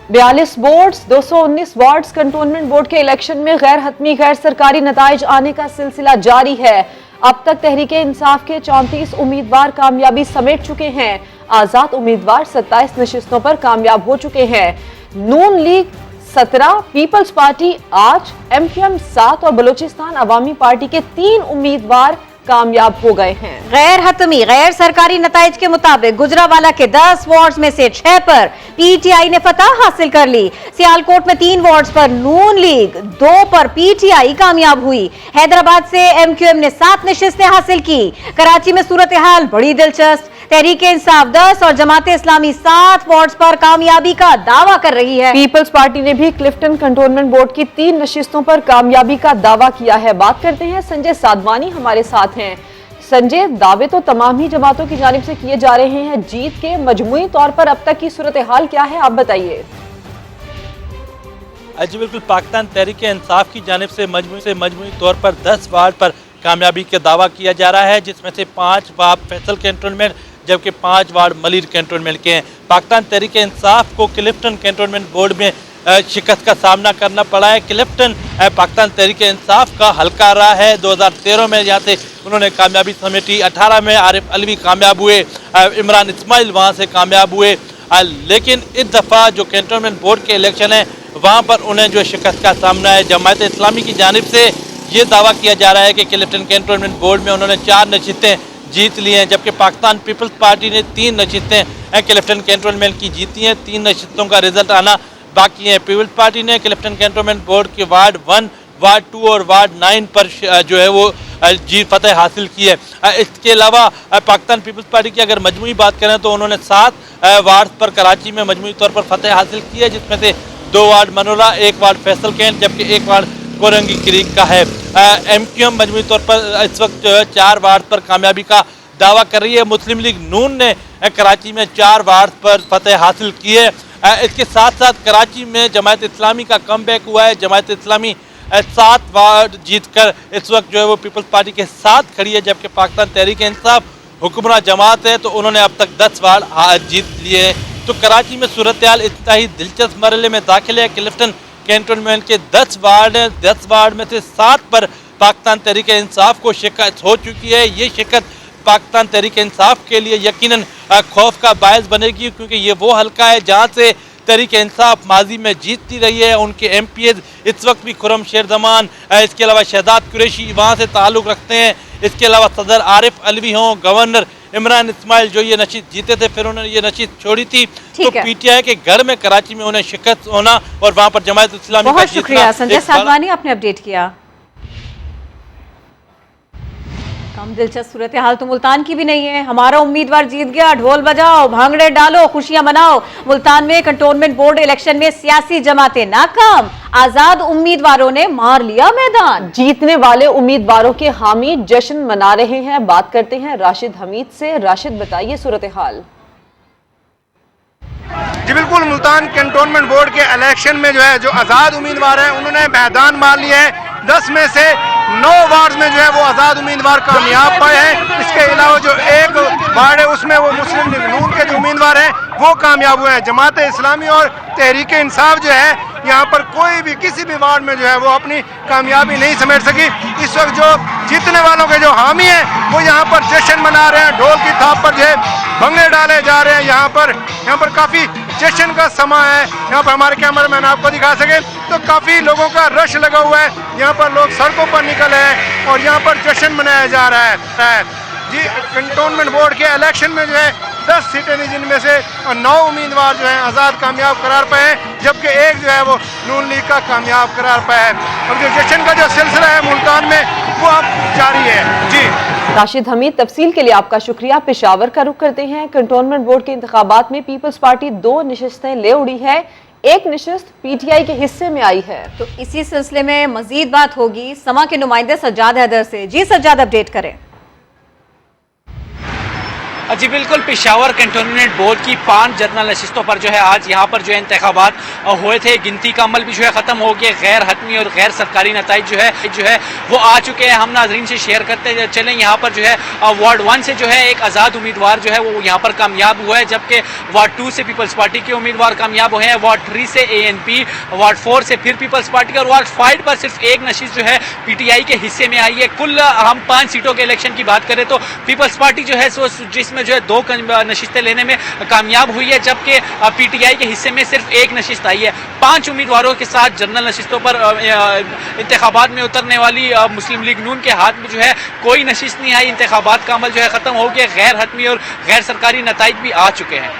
42 boards, 219 wards cantonment board के election में गैर हतमी गैर सरकारी नताइज आने का सिलसिला जारी है। अब तक तहरीके इंसाफ के 34 उम्मीदवार कामयाबी समेट चुके हैं। आजाद उम्मीदवार 27 नशिस्तों पर कामयाब हो चुके हैं। नून लीग 17, पीपल्स पार्टी 8, MQM 7 और बलूचिस्तान अवामी पार्टी के 3 उम्मीदवार कामयाब हो गए हैं। गैर हतमी गैर सरकारी नताइज के मुताबिक गुजरावाला के 10 वार्ड्स में से 6 पर PTI ने फतह हासिल कर ली। सियालकोट में 3 वार्ड्स पर नून लीग, 2 पर PTI कामयाब हुई। हैदराबाद से MQM ने 7 नशिस्तें हासिल की। कराची में सूरत हाल बड़ी दिलचस्प, तहरीके इंसाफ 10 और जमाते इस्लामी 7 वार्ड्स पर कामयाबी का दावा कर रही है। पीपल्स पार्टी ने भी क्लिफ्टन कंटोनमेंट बोर्ड की 3 नशिस्तों पर कामयाबी का दावा किया है। बात करते हैं संजय साधवानी हमारे साथ हैं। संजय, दावे तो तमाम ही जमातों की जानिब से किए जा रहे हैं जीत के, मजमूई तौर पर अब तक की सूरत हाल क्या है, आप बताइए। जी बिल्कुल, पाकिस्तान तहरीक इंसाफ की जानिब से मजमूई तौर पर 10 वार्ड पर कामयाबी का दावा किया जा रहा है, जिसमें से 5 वार्ड फैसल कैंटोनमेंट जबकि 5 वार्ड मलिर कैंटोनमेंट के हैं। पाकिस्तान तहरीक इंसाफ को क्लिफ्टन कैंटोनमेंट बोर्ड में शिकस्त का सामना करना पड़ा है। क्लिफ्टन पाकिस्तान तहरीक इंसाफ का हल्का रहा है। 2013 में यहाँ से उन्होंने कामयाबी समेटी, 18 में आरिफ अलवी कामयाब हुए, इमरान इस्माइल वहाँ से कामयाब हुए, लेकिन इस दफ़ा जो कैंटोनमेंट बोर्ड के इलेक्शन है वहाँ पर उन्हें जो शिकस्त का सामना है। जमात इस्लामी की जानिब से ये दावा किया जा रहा है कि क्लिफ्टन कैंटोनमेंट बोर्ड में उन्होंने 4 नशिस्तें जीत ली हैं, जबकि पाकिस्तान पीपल्स पार्टी ने 3 नशिस्तें क्लिफ्टन कैंटोनमेंट की जीती हैं। 3 नशिस्तों का रिजल्ट आना बाकी है। पीपल्स पार्टी ने क्लिफ्टन कैंटोनमेंट बोर्ड के वार्ड 1, वार्ड 2 और वार्ड 9 पर जो है वो जीत फतेह हासिल की है। इसके अलावा पाकिस्तान पीपल्स पार्टी की अगर मजमूई बात करें तो उन्होंने 7 वार्ड पर कराची में मजमूई तौर पर फतेह हासिल की है, जिसमें से 2 ward Manora, 1 ward Faisal cantt जबकि 1 वार्ड कोरंगी क्रीक का है। MQM मजमूई तौर पर इस वक्त जो है 4 वार्ड पर कामयाबी का दावा कर रही है। मुस्लिम लीग नून ने कराची में 4 वार्ड पर फतेह हासिल की है। इसके साथ साथ कराची में जमात इस्लामी का कमबैक हुआ है। जमात इस्लामी 7 वार्ड जीतकर इस वक्त जो है वो पीपल्स पार्टी के साथ खड़ी है, जबकि पाकिस्तान तहरीक इंसाफ हुक्मरान जमात है तो उन्होंने अब तक 10 वार्ड जीत लिए हैं। तो कराची में सूरत हाल इतना ही दिलचस्प मरहले में दाखिल है। क्लिफ्टन कैंटोनमेंट के 10 वार्ड हैं, 10 वार्ड में से 7 पर पाकिस्तान तहरीक इंसाफ को शिकस्त हो चुकी है। ये शिकस्त पाकिस्तान तहरीक इंसाफ के लिए यकीनन खौफ का बायस बनेगी, क्योंकि ये वो हल्का है जहाँ से तहरीक इंसाफ माजी में जीतती रही है। उनके MPs इस वक्त भी खुरम शेर जमान, इसके अलावा शहजाद कुरैशी वहाँ से ताल्लुक़ रखते हैं। इसके अलावा सदर आरिफ अलवी हों, गवर्नर इमरान इस्माइल जो ये नशीद जीते थे फिर उन्होंने ये नशीद छोड़ी थी, तो PTI के घर में कराची में उन्हें शिकस्त होना और वहाँ पर जमात इस्लामी। बहुत शुक्रिया संजय साधवानी, आपने अपडेट किया। कम दिलचस्प सूरत हाल तो मुल्तान की भी नहीं है। हमारा उम्मीदवार जीत गया, ढोल बजाओ, भांगड़े डालो, खुशियां मनाओ। मुल्तान में कंटोनमेंट बोर्ड इलेक्शन में सियासी जमातें नाकाम, आजाद उम्मीदवारों ने मार लिया मैदान। जीतने वाले उम्मीदवारों के हामी जश्न मना रहे हैं। बात करते हैं राशिद हमीद से। राशिद, बताइए सूरत हाल। जी बिल्कुल, मुल्तान कैंटोनमेंट बोर्ड के इलेक्शन में जो है जो आज़ाद उम्मीदवार हैं उन्होंने मैदान मार लिया है। 10 में से 9 वार्ड में जो है वो आज़ाद उम्मीदवार कामयाब पाए हैं। इसके अलावा जो 1 वार्ड है उसमें वो मुस्लिम लीग नून के जो उम्मीदवार हैं वो कामयाब हुए हैं। जमात इस्लामी और तहरीक इंसाफ जो है यहाँ पर कोई भी किसी भी वार्ड में जो है वो अपनी कामयाबी नहीं समेट सकी। इस वक्त जो जीतने वालों के जो हामी हैं वो यहाँ पर जश्न मना रहे हैं, ढोल की थाप पर जो है भंगड़े डाले जा रहे हैं। यहाँ पर काफ़ी जश्न का समय है। यहाँ पर हमारे कैमरामैन आपको दिखा सके तो काफ़ी लोगों का रश लगा हुआ है। यहाँ पर लोग सड़कों पर निकले हैं और यहाँ पर जश्न मनाया जा रहा है। जी, कैंटोनमेंट बोर्ड के इलेक्शन में जो है 10 सीटें थी, जिनमें से 9 उम्मीदवार जो हैं आज़ाद कामयाब करार पाए हैं, जबकि 1 जो है वो नून लीग का कामयाब करार पाया है। और जो जश्न का जो सिलसिला है मुल्तान में वो अब जारी है। जी राशिद हमीद, तफसील के लिए आपका शुक्रिया। पेशावर का रुख करते हैं। कंटोनमेंट बोर्ड के इंतखाबात में पीपल्स पार्टी 2 नशिस्तें ले उड़ी है, 1 नशिस्त PTI के हिस्से में आई है। तो इसी सिलसिले में मजीद बात होगी समा के नुमाइंदे सज्जाद हैदर से। जी सज्जाद, अपडेट करें। जी बिल्कुल, पेशावर कैंटोनमेंट बोर्ड की 5 जनरल नशिस्तों पर जो है आज यहाँ पर जो है इंतखाबात हुए थे। गिनती का अमल भी जो है ख़त्म हो गया। गैर हतमी और गैर सरकारी नताइज जो है वो आ चुके हैं। हम नाजरीन से शेयर करते चलें। यहाँ पर जो है वार्ड 1 से जो है एक आज़ाद उम्मीदवार जो है वो यहाँ पर कामयाब हुआ है, जबकि वार्ड 2 से पीपल्स पार्टी के उम्मीदवार कामयाब हुए हैं। वार्ड 3 से ANP, वार्ड 4 से फिर पीपल्स पार्टी और वार्ड 5 पर सिर्फ एक नशिस्त जो है PTI के हिस्से में आई है। कुल हम 5 सीटों के इलेक्शन की बात करें तो पीपल्स पार्टी जो है जिसमें जो है 2 नशिस्तें लेने में कामयाब हुई है, जबकि PTI के हिस्से में सिर्फ एक नशिस्त आई है। 5 उम्मीदवारों के साथ जनरल नशिस्तों पर इंतखाबात में उतरने वाली मुस्लिम लीग नून के हाथ में जो है कोई नशिस्त नहीं आई। इंतखाबात का अमल जो है ख़त्म हो गया। गैर हतमी और गैर सरकारी नताइज भी आ चुके हैं।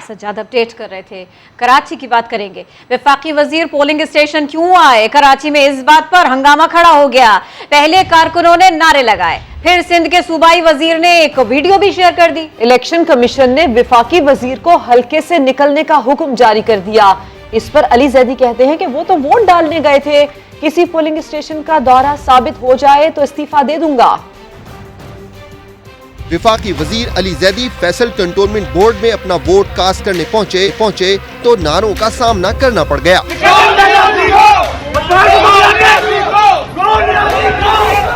सज्जाद अपडेट कर रहे थे। कराची की बात करेंगे। वफाकी वजीर पोलिंग स्टेशन क्यों आए? कराची में इस बात पर हंगामा खड़ा हो गया। पहले कारकुनों ने नारे लगाए, फिर सिंध के सूबाई वजीर ने एक वीडियो भी शेयर कर दी। इलेक्शन कमीशन ने वफाकी वजीर को हलके से निकलने का हुक्म जारी कर दिया। इस पर अली जैदी कहते हैं कि वो तो वोट डालने गए थे, किसी पोलिंग स्टेशन का दौरा साबित हो जाए तो इस्तीफा दे दूंगा। वफाकी वजीर अली जैदी फैसल कंटोनमेंट बोर्ड में अपना वोट कास्ट करने पहुंचे तो नारों का सामना करना पड़ गया।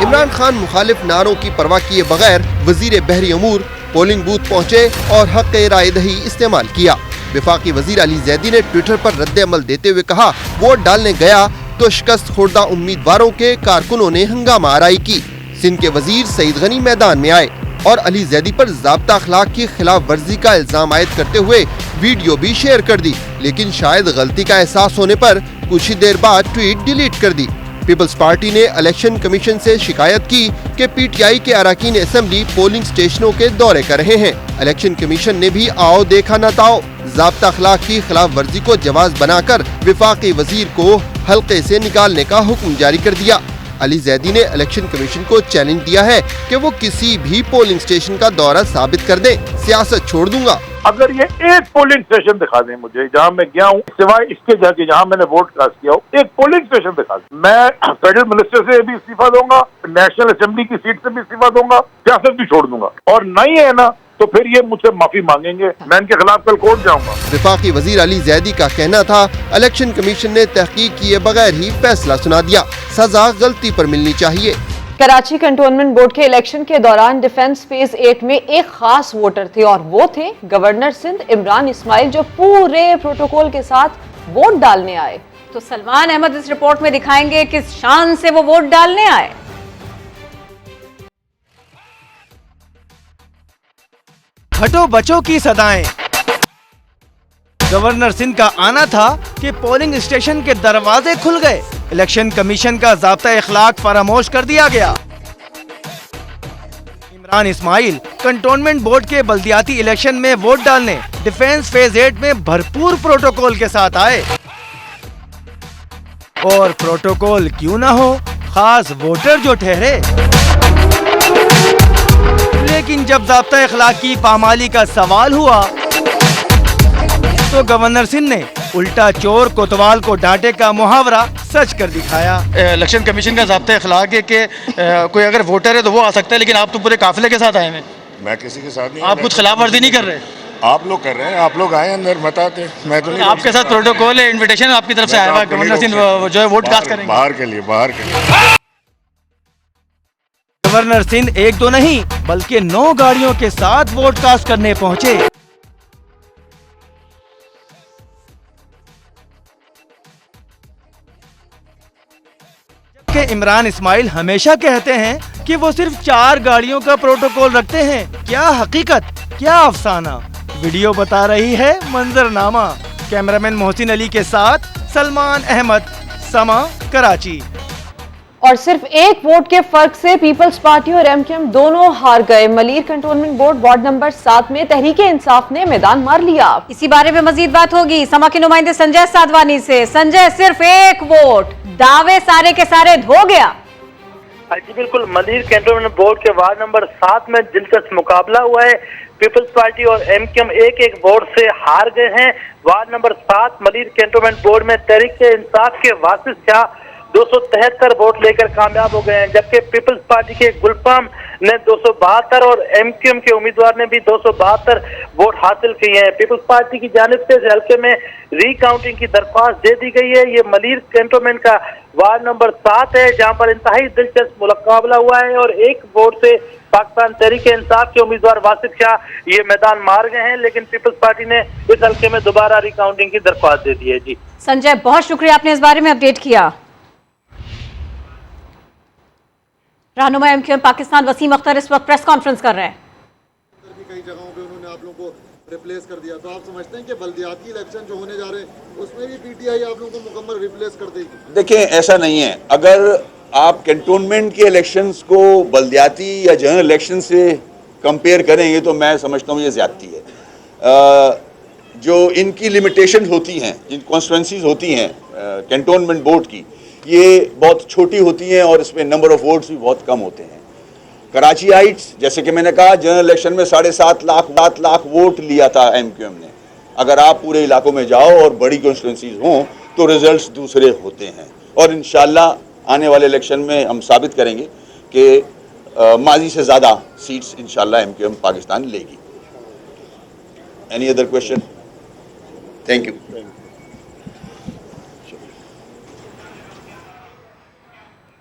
इमरान खान मुखालिफ नारों की परवाह किए बगैर वजीर बहरी अमूर पोलिंग बूथ पहुंचे और हक राय दही इस्तेमाल किया। वफाकी वजीर अली जैदी ने ट्विटर पर रद्द अमल देते हुए कहा, वोट डालने गया तो शिकस्त खुर्दा उम्मीदवारों के कारकुनों ने हंगामा आराई की। सिंध के वजीर सईद गनी मैदान में आए और अली जैदी पर ज़ाब्ता अखलाक की खिलाफ वर्जी का इल्जाम आयद करते हुए वीडियो भी शेयर कर दी, लेकिन शायद गलती का एहसास होने पर कुछ ही देर बाद ट्वीट डिलीट कर दी। पीपल्स पार्टी ने इलेक्शन कमीशन से शिकायत की कि PTI के अरकान असेंबली पोलिंग स्टेशनों के दौरे कर रहे हैं। इलेक्शन कमीशन ने भी आओ देखा न ताओ ज़ाब्ता अखलाक की खिलाफ वर्जी को जवाज बनाकर वफाकी वजीर को हल्के से निकालने का हुक्म जारी कर दिया। अली जैदी ने इलेक्शन कमीशन को चैलेंज दिया है कि वो किसी भी पोलिंग स्टेशन का दौरा साबित कर दे, सियासत छोड़ दूंगा। अगर ये एक पोलिंग स्टेशन दिखा दें मुझे जहां मैं गया हूं, सिवाय इसके जाके जहां मैंने वोट कास्ट किया हो, एक पोलिंग स्टेशन दिखा दें, मैं फेडरल मिनिस्टर से भी इस्तीफा दूंगा, नेशनल असेंबली की सीट से भी इस्तीफा दूंगा, सियासत भी छोड़ दूंगा। और नहीं है ना तो फिर ये मुझसे माफी मांगेंगे, मैं इनके खिलाफ कल कोर्ट जाऊंगा। वफाकी वजीर अली जैदी का कहना था, इलेक्शन कमीशन ने तहकीक किए बगैर ही फैसला सुना दिया, सजा गलती पर मिलनी चाहिए। कराची कंटोनमेंट बोर्ड के इलेक्शन के दौरान डिफेंस फेज 8 में एक खास वोटर थे और वो थे गवर्नर सिंध इमरान इस्माइल, जो पूरे प्रोटोकॉल के साथ वोट डालने आए। तो सलमान अहमद इस रिपोर्ट में दिखाएंगे किस शान से वो वोट डालने आए। हटो बचो की सदाएं। गवर्नर सिंध का आना था कि पोलिंग स्टेशन के दरवाजे खुल गए। इलेक्शन कमीशन का ज़ाब्ता इखलाक फरामोश कर दिया गया। इमरान इस्माइल कंटोनमेंट बोर्ड के बल्दियाती इलेक्शन में वोट डालने डिफेंस फेज 8 में भरपूर प्रोटोकॉल के साथ आए। और प्रोटोकॉल क्यों ना हो, खास वोटर जो ठहरे। लेकिन जब ज़ाब्ता इखलाक की पामाली का सवाल हुआ तो गवर्नर सिंध ने उल्टा चोर कोतवाल को डांटे का मुहावरा सच कर दिखाया। इलेक्शन कमीशन का ज़ाब्ता इखलाक है कि कोई अगर वोटर है तो वो आ सकता है, लेकिन आप तो पूरे काफिले के साथ आए हैं। मैं किसी के साथ नहीं। आप कुछ खिलाफ वर्जी नहीं कर रहे? आप लोग कर रहे हैं, आप लोग आए अंदर बताते, मैं तो नहीं। आपके साथ प्रोटोकॉल है, इन्विटेशन आपकी तरफ से आया हुआ, गवर्नर सिंध जो है वोट कास्ट करेंगे बाहर के लिए। गवर्नर सिंध एक दो नहीं बल्कि 9 गाड़ियों के साथ वोट कास्ट करने पहुंचे। जबकि इमरान इस्माइल हमेशा कहते हैं कि वो सिर्फ 4 गाड़ियों का प्रोटोकॉल रखते हैं। क्या हकीकत, क्या अफसाना, वीडियो बता रही है मंजरनामा। कैमरामैन मोहसिन अली के साथ सलमान अहमद, समा, कराची। और सिर्फ एक वोट के फर्क से पीपल्स पार्टी और MKM दोनों हार गए। Malir cantonment board ward number 7 में तहरीके इंसाफ ने मैदान मार लिया। इसी बारे में मजीद बात होगी समा के नुमाइंदे संजय साधवानी से। संजय, सिर्फ एक वोट, दावे सारे के सारे धो गया। जी बिल्कुल, मलीर कैंटोनमेंट बोर्ड के वार्ड नंबर 7 में दिलचस्प मुकाबला हुआ है। पीपल्स पार्टी और MKM एक वोट से हार गए हैं। Ward number 7 Malir cantonment board में तहरीक इंसाफ के वासिफ शाह 273 वोट लेकर कामयाब हो गए हैं, जबकि पीपल्स पार्टी के गुलफाम ने 272 और एमक्यूएम के उम्मीदवार ने भी 272 वोट हासिल किए हैं। पीपल्स पार्टी की जानिब से इस हल्के में रिकाउंटिंग की दरख्वास्त दे दी गई है। ये मलीर कैंटोनमेंट का वार्ड नंबर 7 है, जहां पर इंतहाई दिलचस्प मुकाबला हुआ है और एक वोट से पाकिस्तान तहरीक इंसाफ के उम्मीदवार वासिफ शाह ये मैदान मार गए हैं, लेकिन पीपल्स पार्टी ने इस हल्के में दोबारा रिकाउंटिंग की दरख्वास्त दे दी है। जी संजय, बहुत शुक्रिया, आपने इस बारे में अपडेट किया। रहनुमा एमक्यूएम पाकिस्तान वसीम अख्तर इस वक्त प्रेस कॉन्फ्रेंस कर रहे हैं। कई जगहों पे उन्होंने आप लोगों को रिप्लेस कर दिया, तो आप समझते हैं कि बल्दियाती इलेक्शन जो होने जा रहे हैं उसमें भी पीटीआई आप लोगों को मुकम्मल रिप्लेस कर देगी? देखिए, ऐसा नहीं है। अगर आप कैंटोनमेंट के इलेक्शंस को बल्दियाती या जनरल इलेक्शन से कंपेयर करेंगे तो मैं समझता हूँ ये ज़्यादती है। जो इनकी लिमिटेशन होती हैं, जिन कॉन्स्टिट्यूंसीज होती हैं कैंटोनमेंट बोर्ड की, ये बहुत छोटी होती हैं और इसमें नंबर ऑफ वोट्स भी बहुत कम होते हैं। कराची हाइट्स, जैसे कि मैंने कहा, जनरल इलेक्शन में 7.5 लाख वोट लिया था एमक्यूएम ने। अगर आप पूरे इलाकों में जाओ और बड़ी कॉन्स्टिट्यूंसीज हों तो रिजल्ट्स दूसरे होते हैं, और इंशाल्लाह आने वाले इलेक्शन में हम साबित करेंगे कि माजी से ज़्यादा सीट्स इंशाल्लाह एमक्यूएम पाकिस्तान लेगी। Any other question? Thank you.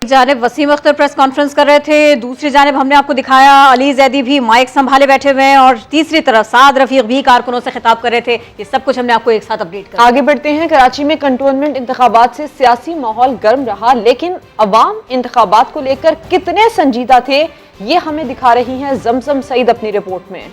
जानिब वसीम अख्तर प्रेस कॉन्फ्रेंस कर रहे थे, दूसरी जानिब हमने आपको दिखाया अली जैदी भी माइक संभाले बैठे हुए हैं, और तीसरी तरफ साद रफीक भी कारकुनों से खिताब कर रहे थे। ये सब कुछ हमने आपको एक साथ अपडेट किया। आगे बढ़ते हैं। कराची में कंटोनमेंट इंतखाबात से सियासी माहौल गर्म रहा, लेकिन अवाम इंतखाबात को लेकर कितने संजीदा थे ये हमें दिखा रही हैं जमजम सईद अपनी रिपोर्ट में।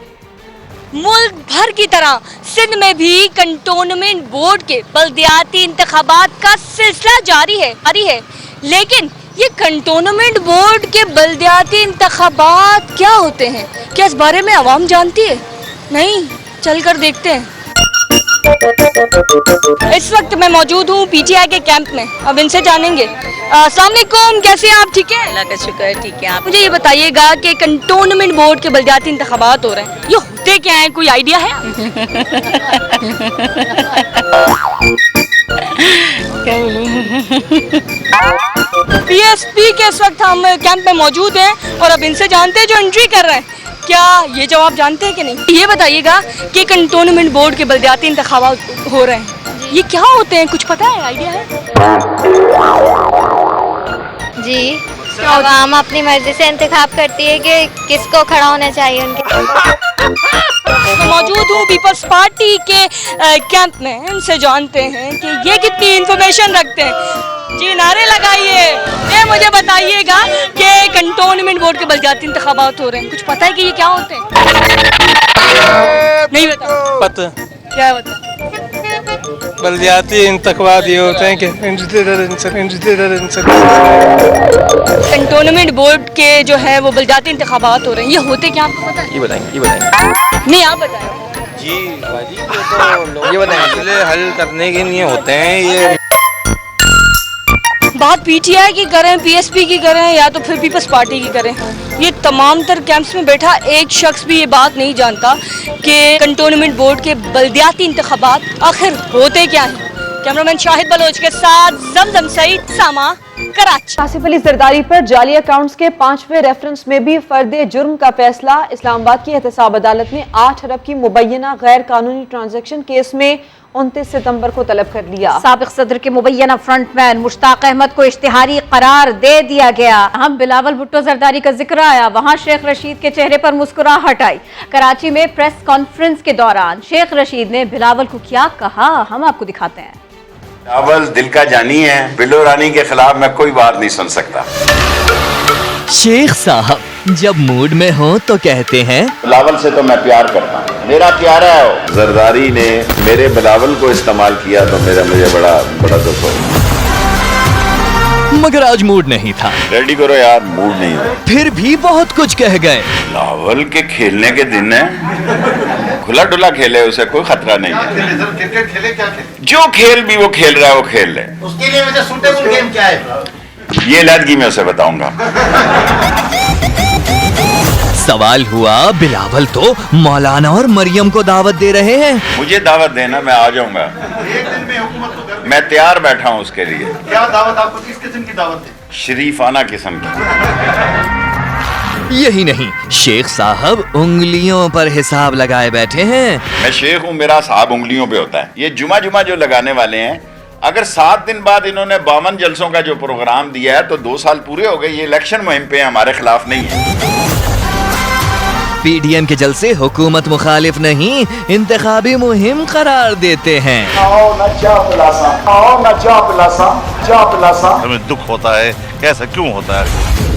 मुल्क भर की तरह सिंध में भी कंटोनमेंट बोर्ड के बल्दियाती इंतखाबात का सिलसिला जारी है, लेकिन ये कंटोनमेंट बोर्ड के बल्दियाती इंतखाबात क्या होते हैं, क्या इस बारे में आवाम जानती है? नहीं, चलकर देखते हैं। इस वक्त मैं मौजूद हूँ पीटीआई के कैंप में, अब इनसे जानेंगे। अस्सलाम वालेकुम, कैसे हैं आप? ठीक है, अल्लाह का शुक्र है, ठीक है। आप मुझे ये बताइएगा कि कंटोनमेंट बोर्ड के बल्दियाती इंतखाबात हो रहे हैं, ये होते क्या हैं, कोई आइडिया है? क्या बोलूं? पीएसपी के इस वक्त हम कैंप में मौजूद हैं और अब इनसे जानते हैं जो एंट्री कर रहे हैं। क्या ये जवाब जानते हैं कि नहीं? ये बताइएगा कि कंटोनमेंट बोर्ड के बल्दियाती इंतखाबात हो रहे हैं, ये क्या होते हैं, कुछ पता है, आइडिया है? जी, आवाम अपनी मर्जी से इंतखाब करती है कि किसको खड़ा होना चाहिए उनके। मैं मौजूद हूँ पीपल्स पार्टी के कैंप में, इनसे जानते हैं कि ये कितनी इंफॉर्मेशन रखते हैं। जी, नारे लगाइए। ये मुझे बताइएगा कि कंटोनमेंट बोर्ड के बल्दियाती इंतखाबात हो रहे हैं, कुछ पता है कि ये क्या होते हैं? नहीं पता। क्या बता? बल्दियाती इंतखाबात ये होते हैं कि कंटोनमेंट बोर्ड के जो है वो बल्दियाती इंतखाबात हो रहे हैं, ये होते क्या, आपको पता है? ये बताएंगे। नहीं, आप बताएं। जी बाजी, ये बताएंगे हल करने के लिए होते हैं। ये बात पीटीआई की करें, पीएसपी की करें या तो फिर पीपल्स पार्टी की करें, ये तमाम तर कैंप्स में बैठा एक शख्स भी ये बात नहीं जानता कि कंटोनमेंट बोर्ड के बल्दियाती इंतखाबात आखिर होते क्या हैं। कैमरामैन शाहिद बलोच के साथ जमजम सईद, सामा, कराची। आसिफ अली जरदारी पर जाली अकाउंट्स के 5वें रेफरेंस में भी फर्दे जुर्म का फैसला। इस्लामाबाद की एहतसाब अदालत ने 8 अरब की मुबैना गैर कानूनी ट्रांजैक्शन केस में 29 सितंबर को तलब कर लिया। साबिक सदर के मुबैना फ्रंटमैन मुश्ताक अहमद को इश्तिहारी करार दे दिया गया। हम बिलावल भुट्टो जरदारी का जिक्र आया, वहां शेख रशीद के चेहरे पर मुस्कुराहट आई। कराची में प्रेस कॉन्फ्रेंस के दौरान शेख रशीद ने बिलावल को क्या कहा, हम आपको दिखाते हैं। बिलावल दिल का जानी है, बिलो रानी के खिलाफ मैं कोई बात नहीं सुन सकता। शेख साहब जब मूड में हो तो कहते हैं बिलावल से तो मैं प्यार करता हूँ, मेरा प्यारा है वो। जरदारी ने मेरे बिलावल को इस्तेमाल किया तो मुझे बड़ा दुख हो। मगर आज मूड नहीं था। रेडी करो यार, मूड नहीं है। फिर भी बहुत कुछ कह गए। बिलावल के खेलने के दिन है, खुला डुला खेले, उसे कोई खतरा नहीं है। क्रिकेट खेले, क्या खेले? जो खेल भी वो खेल रहा है वो खेल ले। उसके लिए वैसे सूटेबल गेम क्या है? ये लड़की मैं उसे बताऊंगा। सवाल हुआ, बिलावल तो मौलाना और मरियम को दावत दे रहे हैं। मुझे दावत देना, मैं आ जाऊंगा। एक दिन में हुकूमत को कर, मैं तैयार बैठा हूँ उसके लिए। क्या दावत आपको, किस किस्म की दावत है? शरीफाना किस्म की। यही नहीं, शेख साहब उंगलियों पर हिसाब लगाए बैठे हैं। मैं शेख हूँ, मेरा साहब उंगलियों पे होता है। ये जुमा जो लगाने वाले हैं, अगर 7 दिन बाद इन्होंने 52 जलसों का जो प्रोग्राम दिया है तो 2 साल पूरे हो गए। ये इलेक्शन मुहिम पे हमारे खिलाफ नहीं है। पीडीएम के जलसे हुकूमत मुखालिफ नहीं, इंतखाबी मुहिम करार देते हैं। हमें दुख होता है, कैसा क्यों होता है?